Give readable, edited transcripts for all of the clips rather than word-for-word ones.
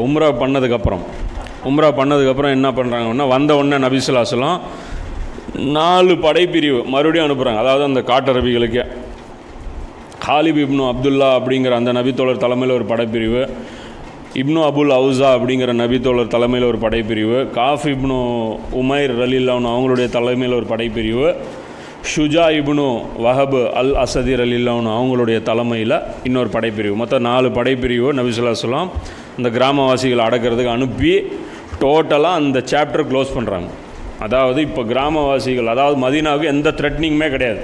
உம்ரா பண்ணதுக்கப்புறம் என்ன பண்ணுறாங்கன்னா, வந்த உடனே நபி ஸல்லல்லாஹு அலைஹி வஸல்லம் 4 படைப்பிரிவு மறுபடியும் அனுப்புகிறாங்க. அதாவது அந்த காட்டரபிகளுக்கே ஹாலிப் இப்னு அப்துல்லா அப்படிங்கிற அந்த நபித்தோழர் தலைமையில் ஒரு படைப்பிரிவு, இப்னு அபுல் அவுசா அப்படிங்கிற நபித்தோழர் தலைமையில் ஒரு படைப்பிரிவு, காஃப் இப்னு உமைர் ரலில்லாஹு அவங்களுடைய தலைமையில் ஒரு படைப்பிரிவு, ஷுஜா இப்னு வஹப் அல் அசதி ரலில்லாஹு அவங்களுடைய தலைமையில் இன்னொரு படைப்பிரிவு. மொத்தம் 4 படைப்பிரிவு நபி ஸல்லல்லாஹு அலைஹி வஸல்லம் இந்த கிராமவாசிகள் அடக்கிறதுக்கு அனுப்பி டோட்டலாக அந்த சாப்டர் க்ளோஸ் பண்ணுறாங்க. அதாவது இப்போ கிராமவாசிகள், அதாவது மதீனாவுக்கு எந்த த்ரெட்னிங்குமே கிடையாது.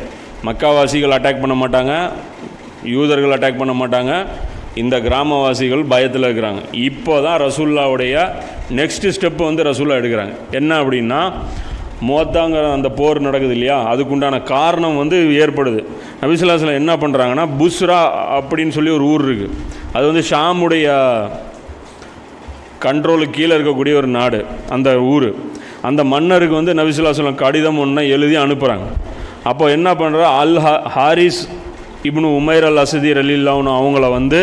மக்காவாசிகள் அட்டாக் பண்ண மாட்டாங்க, யூதர்கள் அட்டாக் பண்ண மாட்டாங்க, இந்த கிராமவாசிகள் பயத்தில் இருக்கிறாங்க. இப்போ தான் ரசூலுல்லாவுடைய நெக்ஸ்ட் ஸ்டெப்பு வந்து ரசூலுல்லா எடுக்கிறாங்க. என்ன அப்படின்னா, மோத்தாங்கிற அந்த போர் நடக்குது இல்லையா, அதுக்குண்டான காரணம் வந்து ஏற்படுது. நபி ஸல்லல்லாஹு அலைஹி வஸல்லம் என்ன பண்ணுறாங்கன்னா, புஸ்ரா அப்படின்னு சொல்லி ஒரு ஊர் இருக்குது. அது வந்து ஷாமுடைய கண்ட்ரோலுக்கு கீழே இருக்கக்கூடிய ஒரு நாடு. அந்த ஊர், அந்த மன்னருக்கு வந்து நபி ஸல்லல்லாஹு அலைஹி வஸல்லம் கடிதம் ஒன்று எழுதி அனுப்புகிறாங்க. அப்போ என்ன பண்ணுறா, ஹாரிஸ் இப்னு உமைர் அல் அசதி ரலில்லாஹு அவங்கள வந்து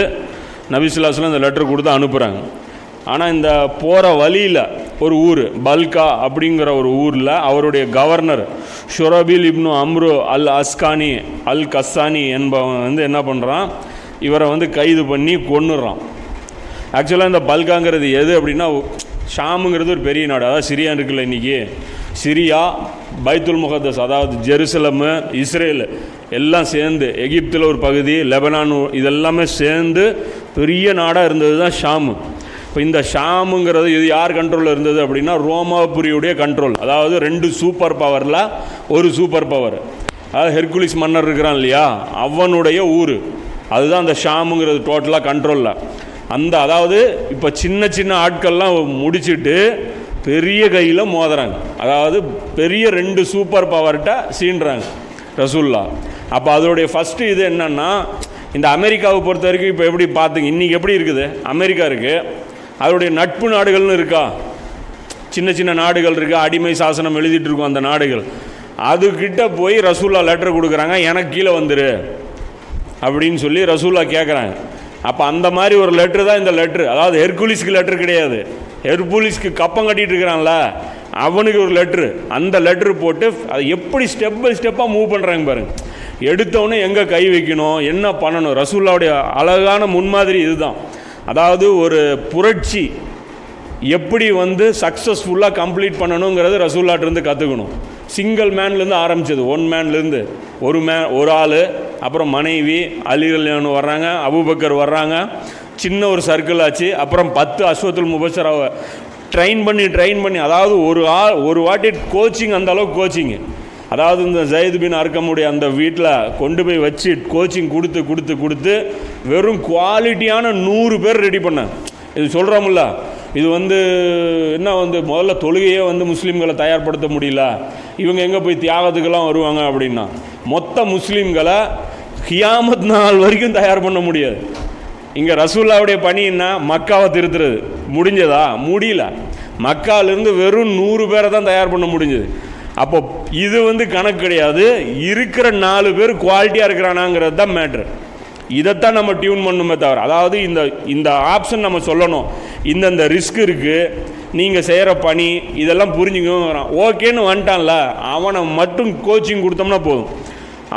நபி ஸல்லல்லாஹு அலைஹி வஸல்லம் இந்த லெட்டர் கொடுத்து அனுப்புகிறாங்க. ஆனால் இந்த போகிற வழியில் ஒரு ஊர் பல்கா அப்படிங்கிற ஒரு ஊரில் அவருடைய கவர்னர் ஷுரபில் இப்னு அம்ரு அல் அஸ்கானி அல் கஸ்ஸானி என்பவன் வந்து என்ன பண்ணுறான், இவரை வந்து கைது பண்ணி கொன்னுடுறான். ஆக்சுவலாக இந்த பல்காங்கிறது எது அப்படின்னா, ஷாமுங்கிறது ஒரு பெரிய நாடு. அதாவது சிரியா இருக்குல்ல, இன்றைக்கி சிரியா, பைத்துல் முகத்தஸ் அதாவது ஜெருசலமு, இஸ்ரேல் எல்லாம் சேர்ந்து, எகிப்தில் ஒரு பகுதி, லெபனான், இதெல்லாமே சேர்ந்து பெரிய நாடாக இருந்தது தான் ஷாமு. இப்போ இந்த ஷாமுங்கிறது இது யார் கண்ட்ரோலில் இருந்தது அப்படின்னா, ரோமாபுரியுடைய கண்ட்ரோல். அதாவது 2 சூப்பர் பவரில் ஒரு சூப்பர் பவர், அதாவது ஹெர்குலிஸ் மன்னர் இருக்கிறான் இல்லையா, அவனுடைய ஊர் அதுதான் அந்த ஷாமுங்கிறது டோட்டலாக கண்ட்ரோலில். அந்த அதாவது இப்போ சின்ன சின்ன ஆட்கள்லாம் முடிச்சுட்டு பெரிய கையில் மோதுறாங்க. அதாவது பெரிய 2 சூப்பர் பவர்கிட்ட சீன்றாங்க ரசூல்லா. அப்போ அதோடைய ஃபஸ்ட்டு இது என்னென்னா, இந்த அமெரிக்காவை பொறுத்த வரைக்கும் இப்போ எப்படி பார்த்துங்க, இன்றைக்கி எப்படி இருக்குது அமெரிக்கா இருக்குது, அதோடைய நட்பு நாடுகள்னு இருக்கா, சின்ன சின்ன நாடுகள் இருக்குது, அடிமை சாசனம் எழுதிட்டு இருக்கும் அந்த நாடுகள். அதுக்கிட்ட போய் ரசூல்லா லெட்டர் கொடுக்குறாங்க, எனக்கு கீழே வந்துரு அப்படின்னு சொல்லி ரசூல்லா கேட்குறாங்க. அப்போ அந்த மாதிரி ஒரு லெட்ரு தான் இந்த லெட்ரு. அதாவது ஹெர்குலிஸ்க்கு லெட்ரு கிடையாது, ஹெர்குலிஸ்க்கு கப்பம் கட்டிகிட்டு இருக்கிறான்ல அவனுக்கு ஒரு லெட்ரு. அந்த லெட்ரு போட்டு அதை எப்படி ஸ்டெப் பை ஸ்டெப்பாக மூவ் பண்ணுறாங்க பாருங்க. எடுத்தவொடனே எங்கே கை வைக்கணும், என்ன பண்ணணும், ரசூல்லாவுடைய அழகான முன்மாதிரி இதுதான். அதாவது ஒரு புரட்சி எப்படி வந்து சக்ஸஸ்ஃபுல்லாக கம்ப்ளீட் பண்ணணுங்கிறது ரசூல்லாட்டிருந்து கற்றுக்கணும். சிங்கிள் மேன்லேருந்து ஆரம்பித்தது, 1 மேன்லேருந்து, ஒரு ஆள், அப்புறம் மனைவி அலி ரலியல்லாஹு வர்றாங்க, அபூபக்கர் வர்றாங்க, சின்ன ஒரு சர்க்கிள் ஆச்சு, அப்புறம் 10 அஸ்வத்துல் முபஷராவை ட்ரெயின் பண்ணி அதாவது ஒரு வாட்டி கோச்சிங், அந்த அளவுக்கு கோச்சிங்கு. அதாவது இந்த ஜயத் பின் அர்கமுடைய அந்த வீட்டில் கொண்டு போய் வச்சு கோச்சிங் கொடுத்து வெறும் குவாலிட்டியான 100 பேர் ரெடி பண்ணேன். இது சொல்கிறோம்ல, இது வந்து என்ன வந்து முதல்ல தொழுகையே வந்து முஸ்லீம்களை தயார்படுத்த முடியல, இவங்க எங்கே போய் தியாகத்துக்கெல்லாம் வருவாங்க அப்படின்னா, மொத்த முஸ்லீம்களை கியாமத் நாள் வரைக்கும் தயார் பண்ண முடியாது. இங்கே ரசூல்லாவுடைய பணி என்ன, மக்காவை திருத்துறது. முடிஞ்சதா? முடியல. மக்காவிலிருந்து வெறும் 100 பேரை தான் தயார் பண்ண முடிஞ்சது. அப்போ இது வந்து கணக்கு கிடையாது, இருக்கிற 4 பேர் குவாலிட்டியாக இருக்கிறானாங்கிறது தான் மேட்ரு. இதைத்தான் நம்ம டியூன் பண்ணுமே தவிர, அதாவது இந்த ஆப்ஷன் நம்ம சொல்லணும், இந்த ரிஸ்க் இருக்குது, நீங்கள் செய்கிற பணி இதெல்லாம் புரிஞ்சுக்கோங்கிறான். ஓகேன்னு வந்துட்டான்ல, அவனை மட்டும் கோச்சிங் கொடுத்தோம்னா போதும்.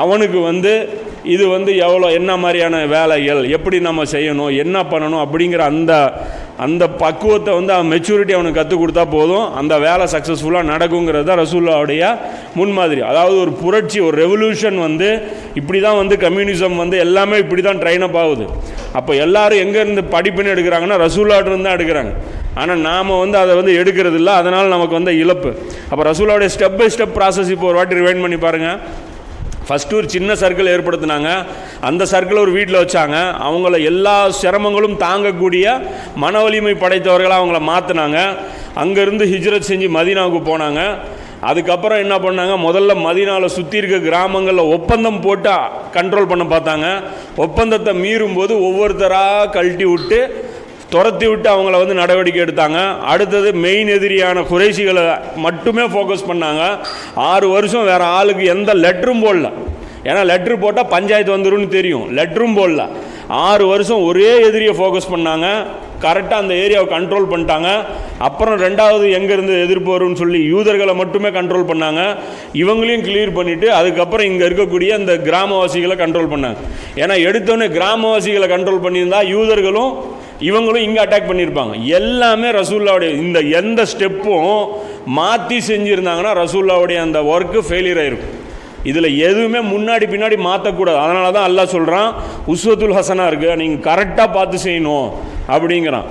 அவனுக்கு வந்து இது வந்து எவ்வளோ, என்ன மாதிரியான வேலைகள் எப்படி நம்ம செய்யணும், என்ன பண்ணணும் அப்படிங்கிற அந்த பக்குவத்தை வந்து அவன் மெச்சூரிட்டி அவனுக்கு கற்றுக் கொடுத்தா போதும், அந்த வேலை சக்ஸஸ்ஃபுல்லாக நடக்குங்கிறது தான் ரசூலுல்லாவுடைய முன்மாதிரி. அதாவது ஒரு புரட்சி, ஒரு ரெவல்யூஷன் வந்து இப்படி தான் வந்து கம்யூனிசம் வந்து எல்லாமே இப்படி தான் ட்ரைன் அப் ஆகுது. அப்போ எல்லோரும் எங்கேருந்து படிப்புன்னு எடுக்கிறாங்கன்னா ரசூலுல்லாஹ்விலிருந்து தான் எடுக்கிறாங்க. ஆனால் நாம் வந்து அதை வந்து எடுக்கிறது இல்லை, அதனால் நமக்கு வந்து இழப்பு. அப்போ ரசூலுல்லாவுடைய ஸ்டெப் பை ஸ்டெப் ப்ராசஸ் இப்போ ஒரு வாட்டி ரிவைண்ட் பண்ணி பாருங்கள். ஃபஸ்ட்டு ஒரு சின்ன சர்க்கிள் ஏற்படுத்தினாங்க, அந்த சர்க்கிளை ஒரு வீட்டில் வச்சாங்க, அவங்கள எல்லா சிரமங்களும் தாங்கக்கூடிய மன வலிமை படைத்தவர்களாக அவங்கள மாற்றினாங்க. அங்கேருந்து ஹிஜ்ரத் செஞ்சு மதீனாவுக்கு போனாங்க. அதுக்கப்புறம் என்ன பண்ணாங்க, முதல்ல மதீனாவில் சுற்றி இருக்க கிராமங்களில் ஒப்பந்தம் போட்டு கண்ட்ரோல் பண்ண பார்த்தாங்க. ஒப்பந்தத்தை மீறும்போது ஒவ்வொருத்தராக கழட்டி விட்டு துரத்தி விட்டு அவங்கள வந்து நடவடிக்கை எடுத்தாங்க. அடுத்தது மெயின் எதிரியான குறைஷிகளை மட்டுமே ஃபோக்கஸ் பண்ணாங்க. 6 வருஷம் வேறு ஆளுக்கு எந்த லெட்டரும் போடல. ஏன்னா லெட்ரு போட்டால் பஞ்சாயத்து வந்துரும்னு தெரியும், லெட்டரும் போடல. 6 வருஷம் ஒரே எதிரியை ஃபோக்கஸ் பண்ணாங்க. கரெக்டாக அந்த ஏரியாவை கண்ட்ரோல் பண்ணிட்டாங்க. அப்புறம் ரெண்டாவது எங்கேருந்து எதிர்ப்பு வரும்னு சொல்லி யூதர்களை மட்டுமே கண்ட்ரோல் பண்ணாங்க. இவங்களையும் கிளியர் பண்ணிவிட்டு அதுக்கப்புறம் இங்கே இருக்கக்கூடிய அந்த கிராமவாசிகளை கண்ட்ரோல் பண்ணாங்க. ஏன்னா எடுத்தோடனே கிராமவாசிகளை கண்ட்ரோல் பண்ணியிருந்தா யூதர்களும் இவங்களும் இங்கே அட்டாக் பண்ணியிருப்பாங்க. எல்லாமே ரசூல்லாவுடைய இந்த எந்த ஸ்டெப்பும் மாற்றி செஞ்சுருந்தாங்கன்னா ரசூல்லாவுடைய அந்த ஒர்க்கு ஃபெயிலியர் ஆகிருக்கும். இதில் எதுவுமே முன்னாடி பின்னாடி மாற்றக்கூடாது. அதனால தான் அல்லாஹ் சொல்கிறான் உஸ்வத்துல் ஹசனா இருக்குது, நீங்கள் கரெக்டாக பார்த்து செய்யணும் அப்படிங்கிறான்.